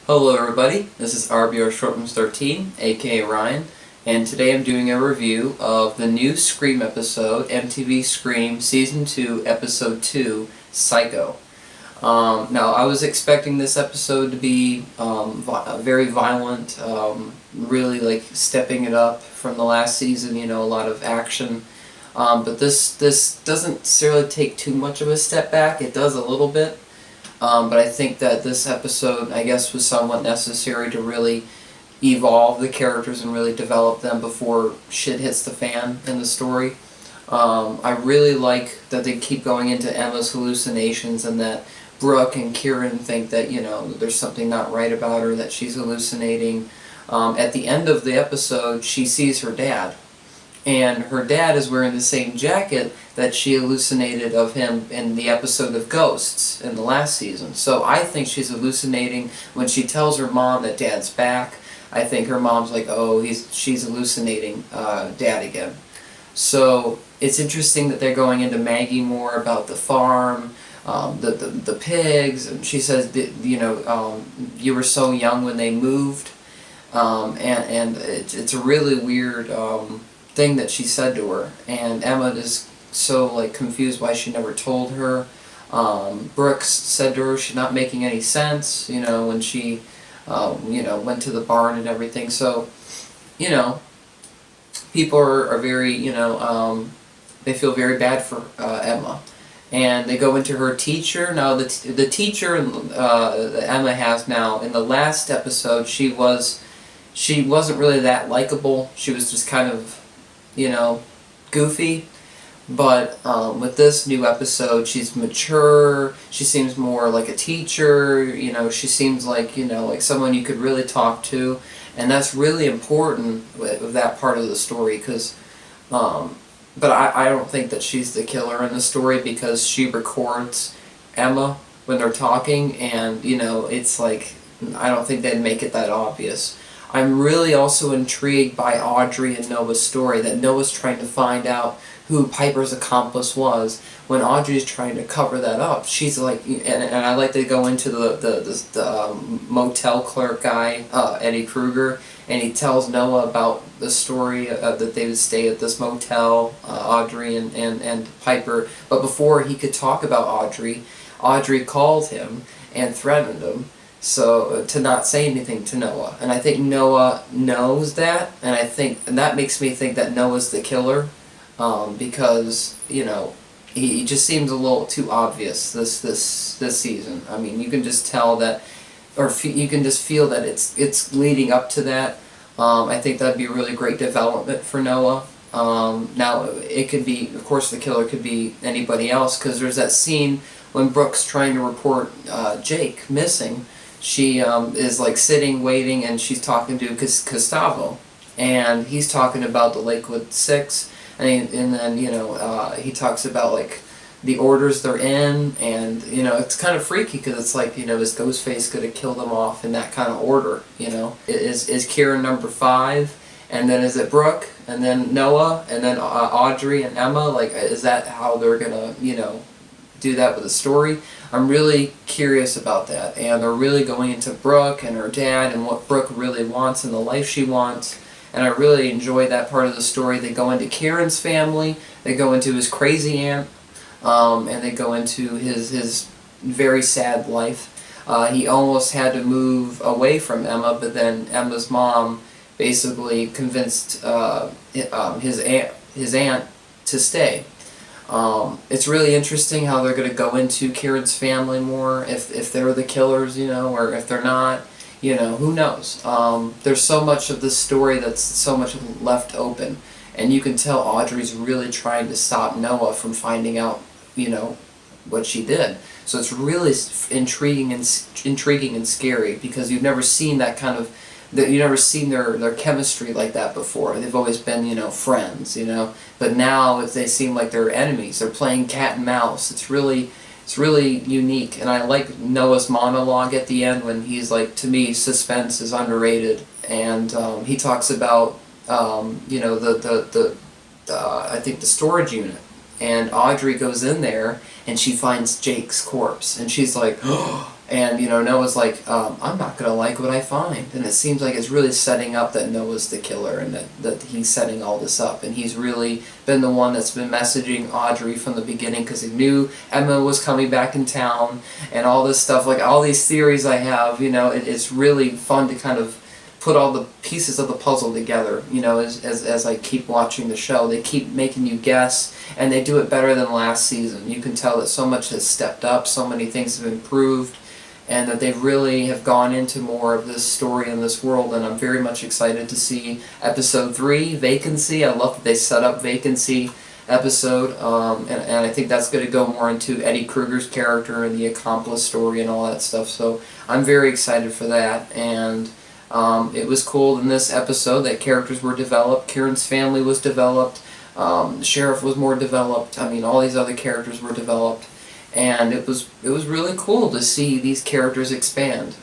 Hello everybody, this is RBR Shortens 13, aka Ryan, and today I'm doing a review of the new Scream episode, MTV Scream Season 2, Episode 2, Psycho. Now, I was expecting this episode to be very violent, really like stepping it up from the last season, a lot of action. But this doesn't necessarily take too much of a step back. It does a little bit. But I think that this episode, I guess, was somewhat necessary to really evolve the characters and really develop them before shit hits the fan in the story. I really like that they keep going into Emma's hallucinations and that Brooke and Kieran think that, there's something not right about her, that she's hallucinating. At the end of the episode, she sees her dad. And her dad is wearing the same jacket that she hallucinated of him in the episode of Ghosts in the last season. So I think she's hallucinating when she tells her mom that dad's back. I think her mom's like, oh, she's hallucinating dad again. So it's interesting that they're going into Maggie more about the farm, the pigs, and she says that, you were so young when they moved, and it's a really weird thing that she said to her, and Emma is so confused why she never told her. Brooks said to her she's not making any sense, when she went to the barn and everything. So people are very they feel very bad for Emma, and they go into her teacher. Now the teacher that Emma has now, in the last episode, she wasn't really that likable. She was just kind of goofy. But with this new episode, she's mature. She seems more like a teacher. She seems like like someone you could really talk to, and that's really important with that part of the story. Because, but I don't think that she's the killer in the story, because she records Emma when they're talking, and it's like I don't think they'd make it that obvious. I'm really also intrigued by Audrey and Noah's story, that Noah's trying to find out who Piper's accomplice was, when Audrey's trying to cover that up. She's like, and I like to go into the motel clerk guy, Eddie Kruger, and he tells Noah about the story that they would stay at this motel, Audrey and Piper. But before he could talk about Audrey called him and threatened him. So to not say anything to Noah, and I think Noah knows that, and that makes me think that Noah's the killer, because he just seems a little too obvious this season. I mean, you can just tell that, or you can just feel that it's leading up to that. I think that'd be a really great development for Noah. Now it could be, of course, the killer could be anybody else, because there's that scene when Brooke's trying to report Jake missing. She is sitting, waiting, and she's talking to Gustavo, and he's talking about the Lakewood Six, and then he talks about the orders they're in, and it's kind of freaky, because it's is Ghostface gonna kill them off in that kind of order? Is Kieran number 5, and then is it Brooke, and then Noah, and then Audrey and Emma? Is that how they're gonna do that with the story? I'm really curious about that, and they're really going into Brooke and her dad and what Brooke really wants and the life she wants, and I really enjoy that part of the story. They go into Kieran's family, they go into his crazy aunt, and they go into his very sad life. He almost had to move away from Emma, but then Emma's mom basically convinced his aunt to stay. It's really interesting how they're going to go into Kieran's family more, if they're the killers, or if they're not, who knows. There's so much of this story that's so much left open, and you can tell Audrey's really trying to stop Noah from finding out, what she did. So it's really intriguing and scary, because you've never seen that kind of, you've never seen their chemistry like that before. They've always been, friends, but now they seem like they're enemies. They're playing cat and mouse. It's really unique, and I like Noah's monologue at the end when he's like, to me, suspense is underrated, and he talks about, I think the storage unit, and Audrey goes in there and she finds Jake's corpse, and she's like, oh, And, Noah's like, I'm not going to like what I find. And it seems like it's really setting up that Noah's the killer and that he's setting all this up. And he's really been the one that's been messaging Audrey from the beginning because he knew Emma was coming back in town and all this stuff. Like, all these theories I have, it's really fun to kind of put all the pieces of the puzzle together, as I keep watching the show. They keep making you guess, and they do it better than last season. You can tell that so much has stepped up, so many things have improved, and that they really have gone into more of this story and this world, and I'm very much excited to see episode 3, Vacancy. I love that they set up Vacancy episode, and I think that's going to go more into Eddie Kruger's character and the accomplice story and all that stuff, so I'm very excited for that. And it was cool in this episode that characters were developed, Kieran's family was developed, the sheriff was more developed, all these other characters were developed, and it was really cool to see these characters expand,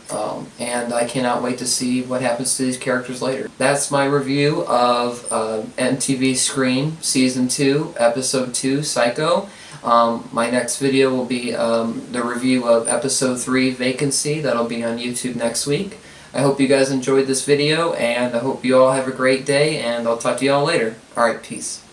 and I cannot wait to see what happens to these characters later. That's my review of MTV Scream Season 2, Episode 2, Psycho. My next video will be the review of Episode 3, Vacancy. That'll be on YouTube next week. I hope you guys enjoyed this video, and I hope you all have a great day, and I'll talk to you all later. Alright, peace.